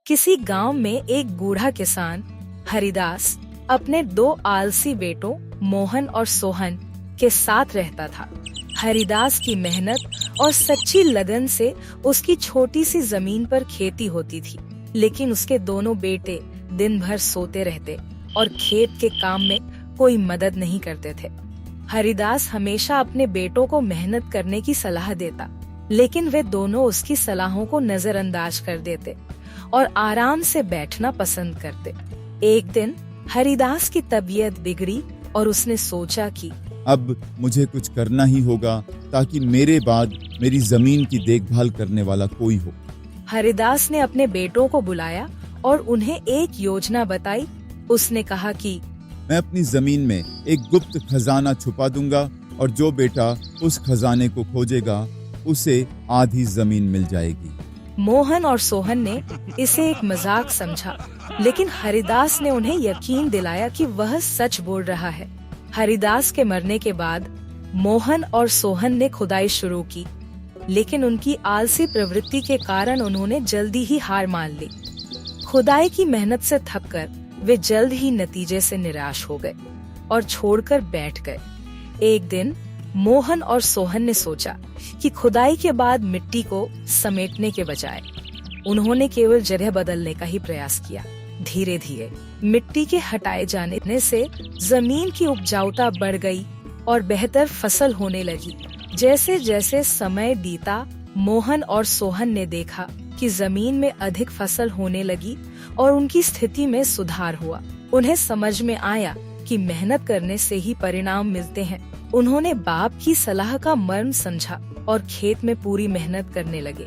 किसी गांव में एक बूढ़ा किसान हरिदास अपने दो आलसी बेटों मोहन और सोहन के साथ रहता था। हरिदास की मेहनत और सच्ची लगन से उसकी छोटी सी जमीन पर खेती होती थी, लेकिन उसके दोनों बेटे दिन भर सोते रहते और खेत के काम में कोई मदद नहीं करते थे। हरिदास हमेशा अपने बेटों को मेहनत करने की सलाह देता, लेकिन वे दोनों उसकी सलाहों को नजरअंदाज कर देते और आराम से बैठना पसंद करते। एक दिन हरिदास की तबीयत बिगड़ी और उसने सोचा कि अब मुझे कुछ करना ही होगा ताकि मेरे बाद मेरी जमीन की देखभाल करने वाला कोई हो। हरिदास ने अपने बेटों को बुलाया और उन्हें एक योजना बताई। उसने कहा कि मैं अपनी जमीन में एक गुप्त खजाना छुपा दूंगा और जो बेटा उस खजाने को खोजेगा उसे आधी जमीन मिल जाएगी। मोहन और सोहन ने इसे एक मजाक समझा, लेकिन हरिदास ने उन्हें यकीन दिलाया कि वह सच बोल रहा है। हरिदास के मरने के बाद मोहन और सोहन ने खुदाई शुरू की, लेकिन उनकी आलसी प्रवृत्ति के कारण उन्होंने जल्दी ही हार मान ली। खुदाई की मेहनत से थककर वे जल्द ही नतीजे से निराश हो गए और छोड़कर बैठ गए। एक दिन मोहन और सोहन ने सोचा कि खुदाई के बाद मिट्टी को समेटने के बजाय उन्होंने केवल जगह बदलने का ही प्रयास किया। धीरे धीरे मिट्टी के हटाए जाने से जमीन की उपजाऊता बढ़ गई और बेहतर फसल होने लगी। जैसे जैसे समय बीता, मोहन और सोहन ने देखा कि जमीन में अधिक फसल होने लगी और उनकी स्थिति में सुधार हुआ। उन्हें समझ में आया कि मेहनत करने से ही परिणाम मिलते हैं। उन्होंने बाप की सलाह का मर्म समझा और खेत में पूरी मेहनत करने लगे।